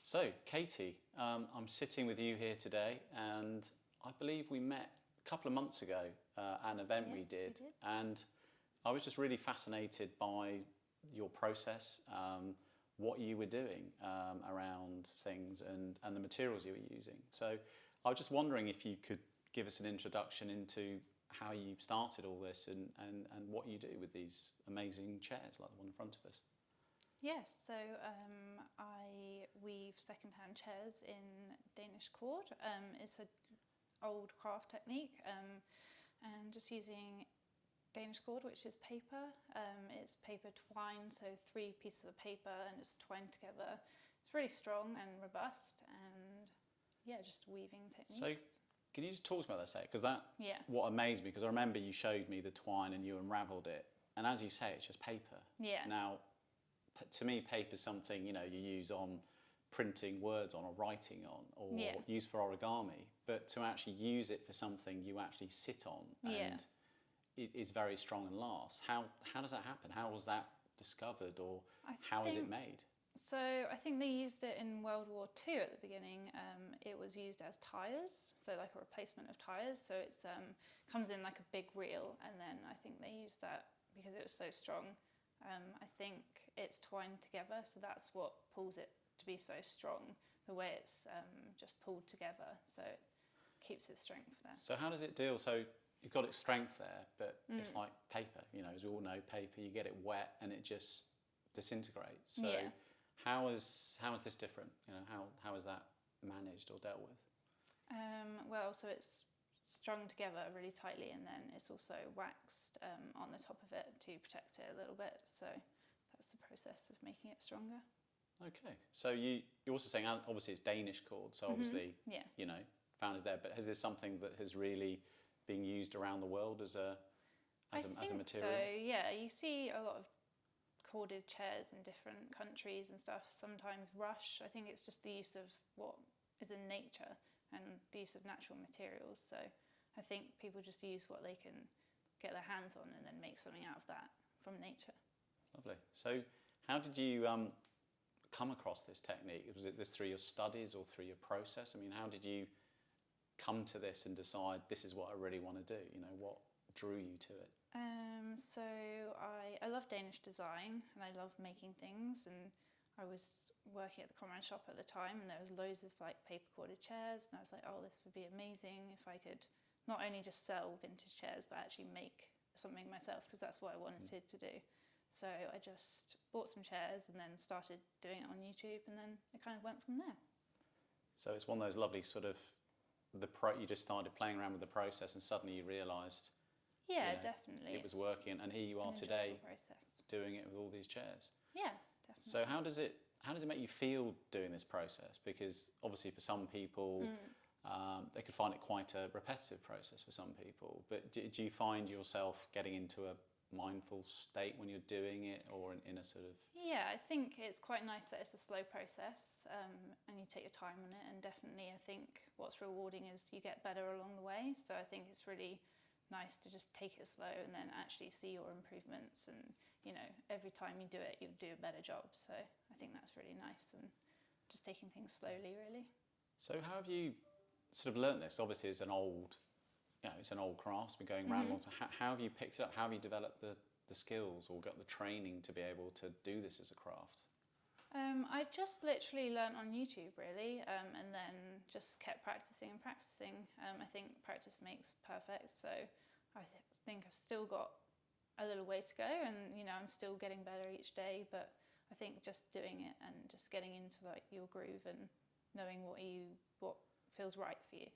So, Katie, I'm sitting with you here today, and I believe we met a couple of months ago at an event Yes, we we did, did. and I was just really fascinated by your process, what you were doing around things, and the materials you were using. So, I was just wondering if you could give us an introduction into how you started all this and what you do with these amazing chairs like the one in front of us. Yes, so I weave second-hand chairs in Danish cord. It's an old craft technique, and just using Danish cord, which is paper. It's paper twine, so 3 pieces of paper, and it's twined together. It's really strong and robust, and yeah, just weaving techniques. So, can you just talk to me about that a sec? Because Yeah. what amazed me, because I remember you showed me the twine and you unravelled it, and as you say, it's just paper. Yeah. Now, to me, paper is something, you use on printing words on or writing on or Yeah. use for origami, but to actually use it for something you actually sit on and it is very strong and lasts. How does that happen? How was that discovered, or how is it made? So I think they used it in World War II at the beginning. It was used as tyres, so like a replacement of tyres. So it's comes in like a big reel, and then I think they used that because it was so strong. I think it's twined together, so that's what pulls it to be so strong, the way it's just pulled together, so it keeps its strength there. So how does it deal? So you've got its strength there, but it's like paper, as we all know, paper, you get it wet and it just disintegrates. So Yeah. how is this different? How is that managed or dealt with? Well, so it's strung together really tightly, and then it's also waxed on the top of it to protect it a little bit. So that's the process of making it stronger. Okay, so you're also saying obviously it's Danish cord, so obviously Yeah. Founded there. But is this something that has really been used around the world as a material? So yeah, you see a lot of corded chairs in different countries and stuff. Sometimes rush. I think it's just the use of what is in nature and the use of natural materials. So I think people just use what they can get their hands on and then make something out of that from nature. Lovely. So how did you come across this technique? Was it this through your studies or through your process? I mean, how did you come to this and decide this is what I really want to do? What drew you to it? So I love Danish design and I love making things, and I was working at the Comrade shop at the time, and there was loads of like paper corded chairs, and I was like, oh, this would be amazing if I could not only just sell vintage chairs but actually make something myself, because that's what I wanted to do. So I just bought some chairs and then started doing it on YouTube, and then it kind of went from there. So it's one of those lovely sort of you just started playing around with the process and suddenly you realised definitely it was working, and here you are today process. doing it with all these chairs. Yeah, definitely. So how does it make you feel doing this process? Because obviously for some people they could find it quite a repetitive process for some people, but do you find yourself getting into a mindful state when you're doing it, or in a sort of... Yeah, I think it's quite nice that it's a slow process, and you take your time on it, and definitely I think what's rewarding is you get better along the way. So I think it's really nice to just take it slow and then actually see your improvements, and every time you do it you do a better job. So I think that's really nice, and just taking things slowly really. So how have you sort of learnt this? Obviously it's an old craft, it's been going around a long time. How have you picked it up? How have you developed the skills or got the training to be able to do this as a craft? I just literally learnt on YouTube really, and then just kept practicing and practicing. I think practice makes perfect, so I think I've still got a little way to go, and I'm still getting better each day, but I think just doing it and just getting into like your groove and knowing what feels right for you.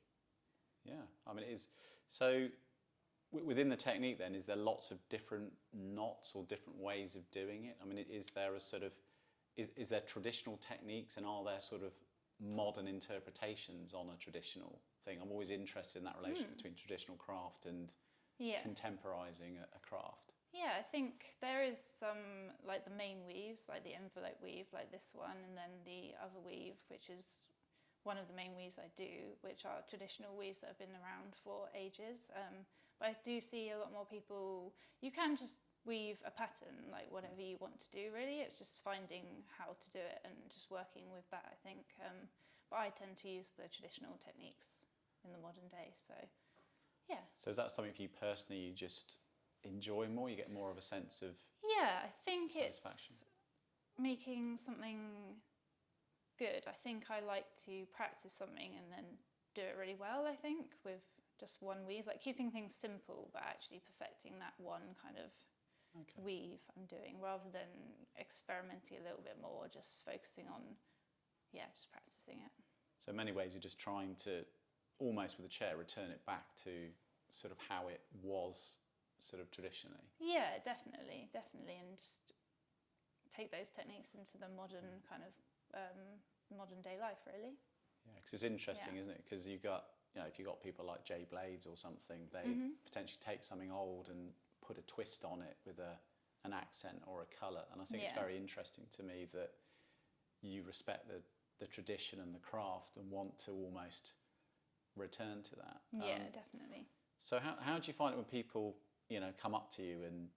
Yeah, I mean it is. So within the technique then, is there lots of different knots or different ways of doing it? I mean, is there a sort of... Is there traditional techniques, and are there sort of modern interpretations on a traditional thing? I'm always interested in that relationship between traditional craft and contemporising a craft. Yeah, I think there is some, like the main weaves, like the envelope weave, like this one, and then the other weave, which is one of the main weaves I do, which are traditional weaves that have been around for ages. But I do see a lot more people, you can just weave a pattern, like whatever you want to do really, it's just finding how to do it and just working with that, I think. But I tend to use the traditional techniques in the modern day, so yeah. So is that something for you personally you just enjoy more? You get more of a sense of Yeah, I think satisfaction? it's making something good. I think I like to practice something and then do it really well, I think, with just one weave, like keeping things simple but actually perfecting that one kind of weave I'm doing, rather than experimenting a little bit more, just focusing on, just practicing it. So in many ways you're just trying to, almost with a chair, return it back to sort of how it was sort of traditionally. Yeah, definitely, and just take those techniques into the modern kind of modern day life, really. Yeah, because it's interesting, isn't it? Because you've got, if you've got people like Jay Blades or something, they potentially take something old and put a twist on it with an accent or a colour. And I think it's very interesting to me that you respect the tradition and the craft and want to almost return to that. Yeah, definitely. So how do you find it when people, come up to you and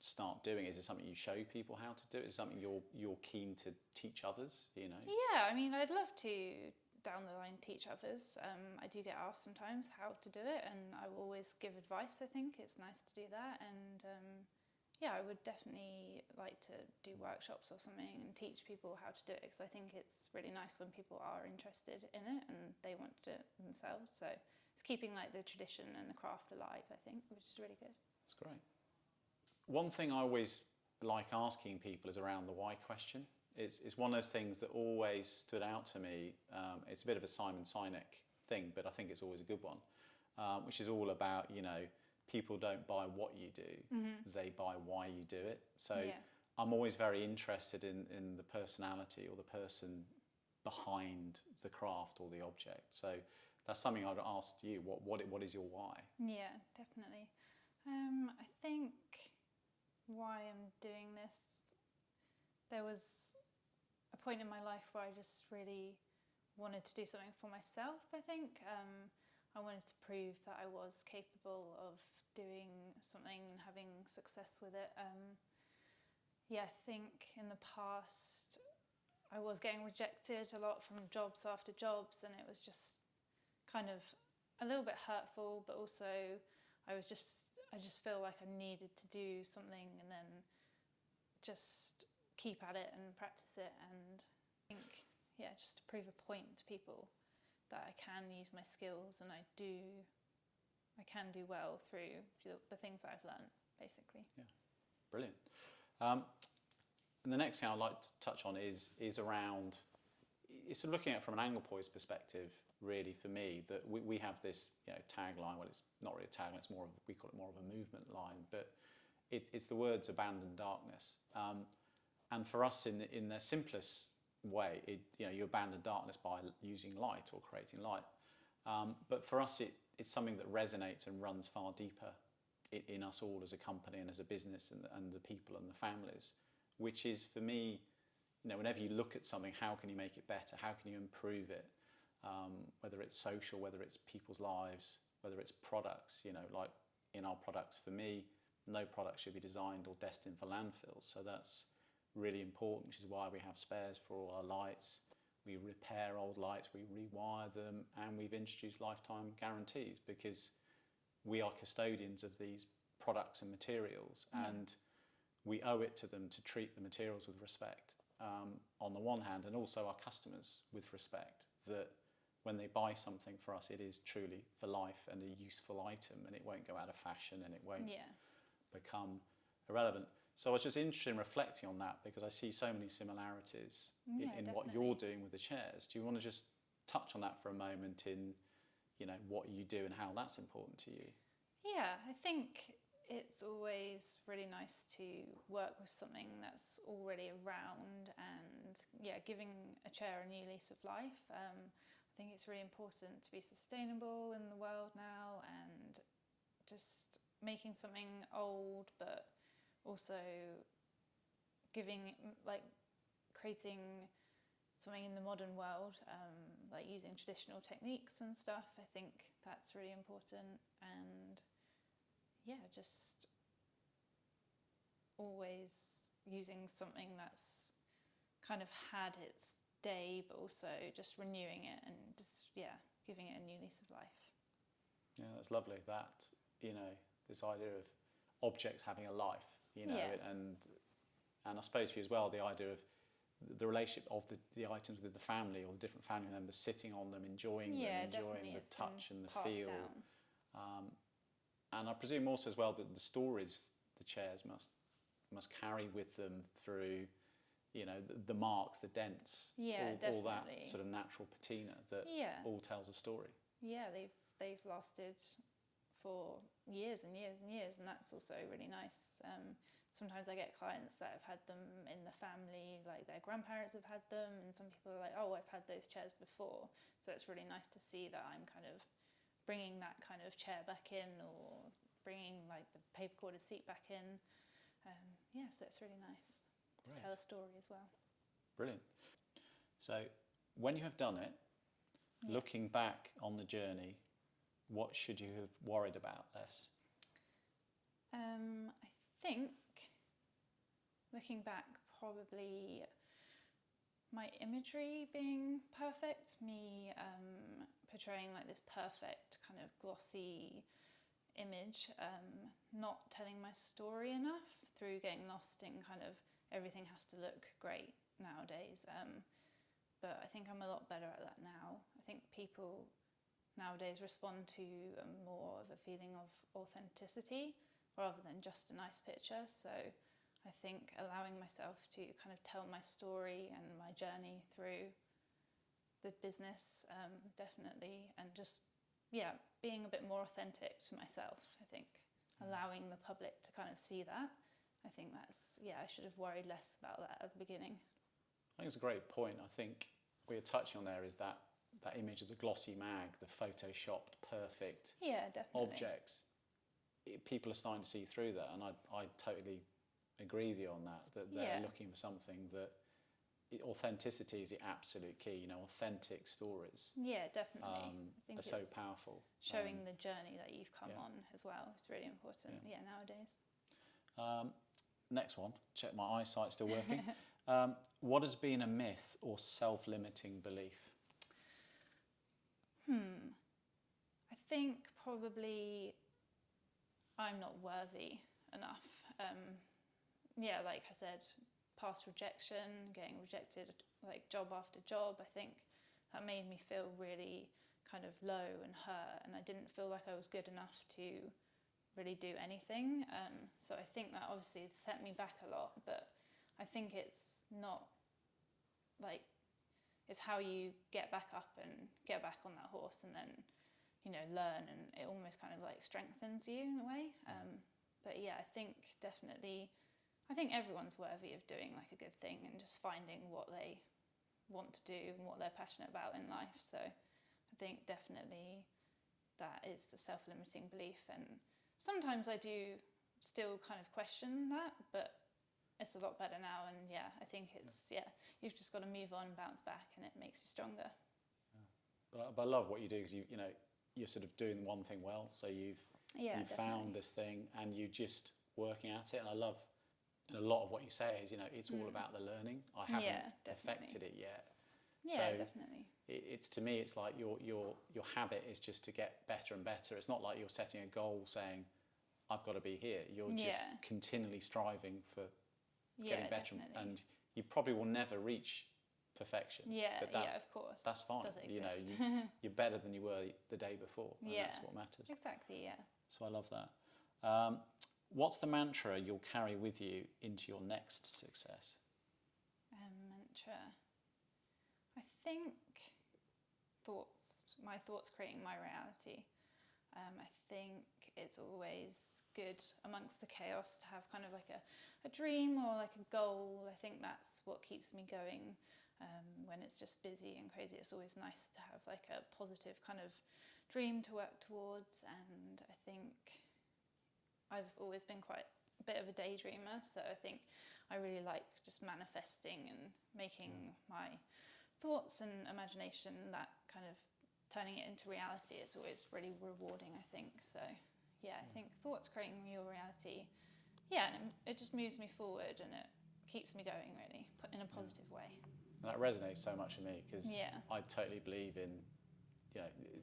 start doing it? Is it something you show people how to do? Is it something you're keen to teach others, Yeah, I mean, I'd love to down the line teach others. I do get asked sometimes how to do it, and I will always give advice. I think it's nice to do that, and I would definitely like to do workshops or something and teach people how to do it, because I think it's really nice when people are interested in it and they want to do it themselves. So it's keeping like the tradition and the craft alive, I think, which is really good. That's great. One thing I always like asking people is around the why question. It's one of those things that always stood out to me. It's a bit of a Simon Sinek thing, but I think it's always a good one, which is all about, people don't buy what you do, they buy why you do it. So I'm always very interested in the personality or the person behind the craft or the object. So that's something I'd ask you. What is your why? Yeah, definitely. I think why I'm doing this, there was a point in my life where I just really wanted to do something for myself, I think. I wanted to prove that I was capable of doing something and having success with it. I think in the past I was getting rejected a lot from jobs after jobs, and it was just kind of a little bit hurtful, but also I just feel like I needed to do something and then just keep at it and practice it, and I think just to prove a point to people that I can use my skills and I can do well through the things that I've learned, basically. Yeah, brilliant. And the next thing I'd like to touch on is around, it's looking at it from an Anglepoise perspective, really, for me, that we have this tagline. Well, it's not really a tagline, it's we call it more of a movement line, but it's the words abandon darkness. And for us, in the simplest way, you abandon darkness by using light or creating light. But for us, it's something that resonates and runs far deeper in us all as a company and as a business and the people and the families, which is, for me, whenever you look at something, how can you make it better? How can you improve it? Whether it's social, whether it's people's lives, whether it's products, like in our products, for me, no product should be designed or destined for landfills. So that's really important, which is why we have spares for all our lights. We repair old lights, we rewire them, and we've introduced lifetime guarantees, because we are custodians of these products and materials, and we owe it to them to treat the materials with respect, on the one hand, and also our customers with respect, that when they buy something for us, it is truly for life and a useful item, and it won't go out of fashion and it won't become irrelevant. So I was just interested in reflecting on that, because I see so many similarities in what you're doing with the chairs. Do you want to just touch on that for a moment in, what you do and how that's important to you? Yeah, I think it's always really nice to work with something that's already around and giving a chair a new lease of life. I think it's really important to be sustainable in the world now, and just making something old but also creating something in the modern world, like using traditional techniques and stuff. I think that's really important, and yeah, just always using something that's kind of had its day, but also just renewing it and just, yeah, giving it a new lease of life. Yeah, that's lovely. That, you know, this idea of objects having a life, you know, Yeah. and I suppose for you as well, the idea of the relationship of the items within the family or the different family members sitting on them, enjoying Yeah, them, enjoying definitely. the It's touch been and the passed feel. down. And I presume also as well that the stories the chairs must carry with them through, you know, the marks, the dents, Yeah, all that definitely. sort of natural patina that Yeah. all tells a story. Yeah, they've lasted for years and years and years, and that's also really nice. Sometimes I get clients that have had them in the family, like their grandparents have had them, and some people are like, oh, I've had those chairs before. So it's really nice to see that I'm kind of bringing that kind of chair back in, or bringing like the paper corded seat back in. Yeah, so it's really nice to Great. tell a story as well. Brilliant. So when you have done it, Yeah. looking back on the journey, what should you have worried about less? I think, looking back, probably my imagery being perfect, me portraying like this perfect kind of glossy image, not telling my story enough through getting lost in kind of everything has to look great nowadays. But I think I'm a lot better at that now. I think people nowadays respond to more of a feeling of authenticity rather than just a nice picture. So I think allowing myself to kind of tell my story and my journey through the business, definitely, and just, yeah, being a bit more authentic to myself, I think. Allowing the public to kind of see that. I think that's, yeah, I should have worried less about that at the beginning. I think it's a great point. I think what you're touching on there is that image of the glossy mag, the photoshopped, perfect objects. People are starting to see through that, and I totally agree with you on that, that they're looking for something that authenticity is the absolute key, you know, authentic stories. Yeah, definitely. I think are so powerful. Showing the journey that you've come on as well. It's really important, nowadays. Next one, check my eyesight's still working. What has been a myth or self-limiting belief? I think probably I'm not worthy enough. Yeah, like I said, past rejection, getting rejected like job after job, I think that made me feel really kind of low and hurt, and I didn't feel like I was good enough to really do anything. So I think that obviously set me back a lot, but I think it's not like, it's how you get back up and get back on that horse and then, you know, learn, and it almost kind of like strengthens you in a way. But yeah, I think definitely, I think everyone's worthy of doing like a good thing and just finding what they want to do and what they're passionate about in life. So I think definitely that is the self-limiting belief, and sometimes I do still kind of question that, but it's a lot better now. And yeah, I think it's, you've just got to move on and bounce back, and it makes you stronger. But I love what you do, because you know, you're sort of doing one thing well, so you've found this thing and you just working at it. And I love, a lot of what you say is, you know, it's all about the learning. I haven't perfected it yet. Yeah, so definitely. It's, to me, it's like your habit is just to get better and better. It's not like you're setting a goal saying, I've got to be here. You're just continually striving for getting better, and you probably will never reach perfection. But that, of course. That's fine. You know, you're better than you were the day before, and that's what matters. Exactly. Yeah. So I love that. What's the mantra you'll carry with you into your next success? Mantra. I think thoughts. My thoughts creating my reality. I think it's always good amongst the chaos to have kind of like a dream or like a goal. I think that's what keeps me going when it's just busy and crazy. It's always nice to have like a positive kind of dream to work towards. And I think I've always been quite a bit of a daydreamer, so I think I really like just manifesting and making my thoughts and imagination, that kind of turning it into reality. It's always really rewarding, I think. So I think thoughts creating your reality. Yeah, and it just moves me forward and it keeps me going, really, in a positive way. And that resonates so much with me because Yeah. I totally believe in,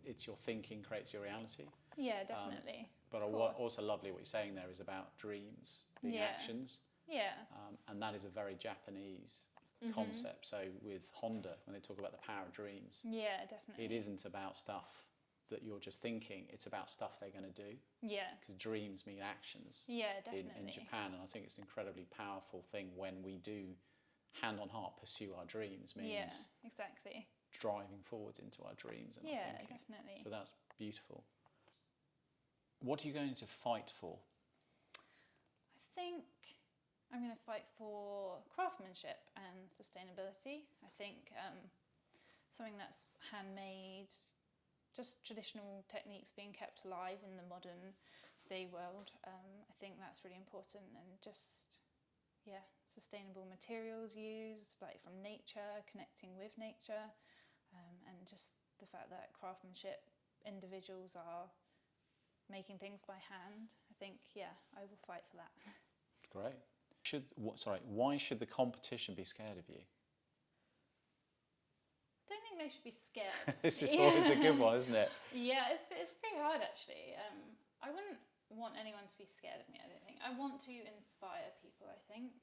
it's your thinking creates your reality. Yeah, definitely. But also lovely what you're saying there is about dreams being actions. Yeah. And that is a very Japanese concept. So with Honda, when they talk about the power of dreams, yeah, definitely. it isn't about stuff that you're just thinking, it's about stuff they're going to do. Yeah. Because dreams mean actions. Yeah, definitely. In Japan, and I think it's an incredibly powerful thing when we do, hand on heart, pursue our dreams. Means exactly. driving forwards into our dreams and our thinking. Definitely. So that's beautiful. What are you going to fight for? I think I'm going to fight for craftsmanship and sustainability. I think something that's handmade, just traditional techniques being kept alive in the modern day world. I think that's really important, and just sustainable materials used, like from nature, connecting with nature, and just the fact that craftsmanship individuals are making things by hand. I think I will fight for that. Great. Why should the competition be scared of you? I don't think they should be scared. This is always a good one, isn't it? Yeah, it's pretty hard actually. I wouldn't want anyone to be scared of me, I don't think. I want to inspire people, I think.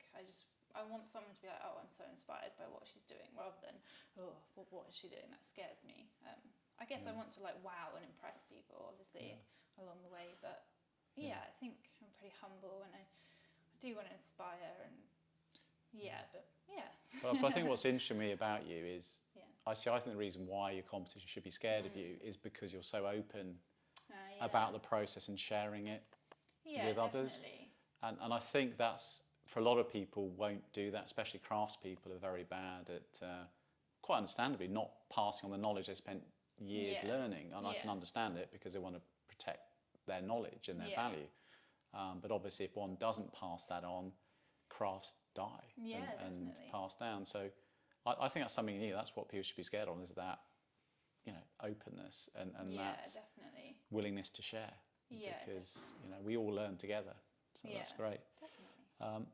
I want someone to be like, oh, I'm so inspired by what she's doing, rather than, oh, what is she doing? That scares me. I guess I want to wow and impress people, obviously, along the way. But I think I'm pretty humble, and I do want to inspire, and But I think what's interesting me about you is, I think the reason why your competition should be scared of you is because you're so open about the process and sharing it with others. And I think that's, for a lot of people, won't do that, especially craftspeople are very bad at, quite understandably, not passing on the knowledge they spent years learning. And I can understand it because they want to protect their knowledge and their value. But obviously if one doesn't pass that on, crafts die and pass down. So I think that's something new. That's what people should be scared of, is that, openness and that definitely. willingness to share. Because, we all learn together. So that's great. Definitely.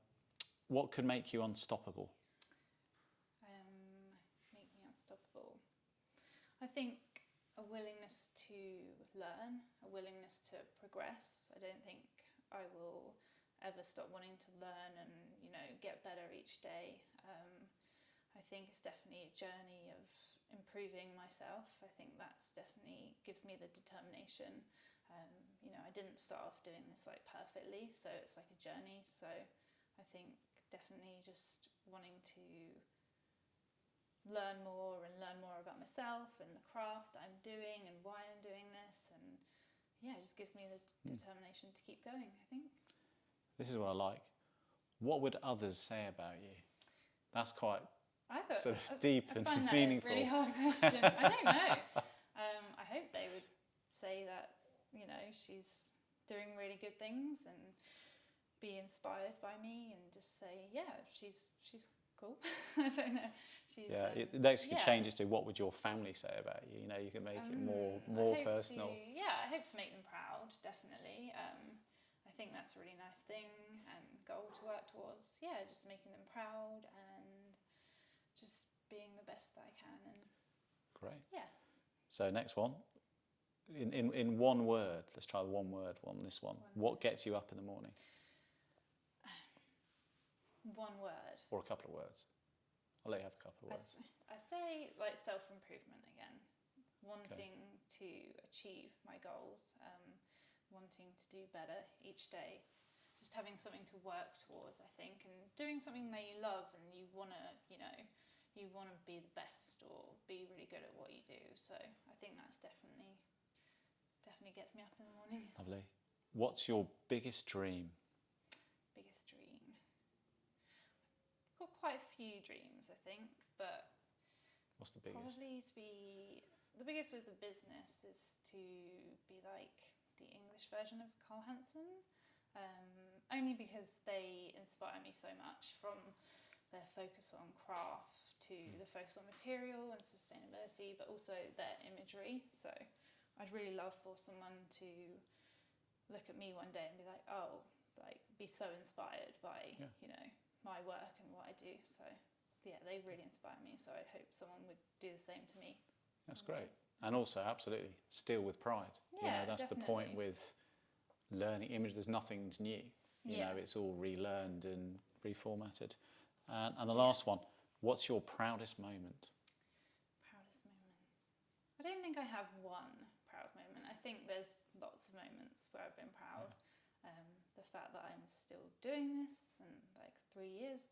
What could make you unstoppable? Make me unstoppable. I think a willingness to learn, a willingness to progress. I don't think I will ever stop wanting to learn and, get better each day. I think it's definitely a journey of improving myself. I think that's definitely gives me the determination. I didn't start off doing this perfectly, so it's like a journey. So I think definitely just wanting to learn more about myself and the craft that I'm doing and why I'm doing this, and it just gives me the determination to keep going, I think. This is what I like. What would others say about you? That's quite sort of deep and meaningful. I find that a really hard question. I don't know. I hope they would say that, she's doing really good things and be inspired by me, and just say, she's cool. I don't know. Next you could change it to, what would your family say about you? You can make it more personal. I hope to make them proud, definitely. I think that's a really nice thing and goal to work towards. Just making them proud and just being the best that I can. And great. Yeah. So next one, in one word, let's try the one word one. This one. What gets you up in the morning? One word. Or a couple of words. I'll let you have a couple of words. I say self-improvement again. Wanting to achieve my goals, wanting to do better each day, just having something to work towards, I think, and doing something that you love and you want to, you want to be the best or be really good at what you do. So I think that's definitely gets me up in the morning. Lovely. What's your biggest dream? Biggest dream? I've got quite a few dreams, I think, but what's the biggest? Probably the biggest with the business is to be like the English version of Carl Hansen, only because they inspire me so much, from their focus on craft to the focus on material and sustainability, but also their imagery. So I'd really love for someone to look at me one day and be like, oh, like be so inspired by, you know, my work and what I do. So yeah, they really inspire me. So I hope someone would do the same to me. That's great. And also, absolutely, still with pride. Yeah, you know, that's definitely. the point with learning image. There's nothing new. You know, it's all relearned and reformatted. And the last one, what's your proudest moment? Proudest moment. I don't think I have one proud moment. I think there's lots of moments where I've been proud. The fact that I'm still doing this in like 3 years.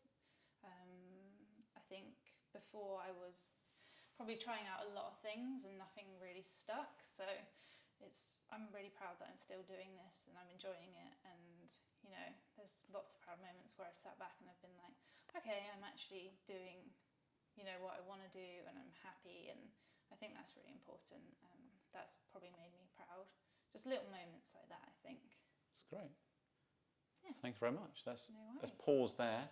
I think before I was probably trying out a lot of things and nothing really stuck. So I'm really proud that I'm still doing this and I'm enjoying it. And you know, there's lots of proud moments where I sat back and I've been like, okay, I'm actually doing, you know, what I want to do and I'm happy. And I think that's really important. That's probably made me proud. Just little moments like that, I think. That's great. Yeah. Thank you very much. Let's No worries. pause there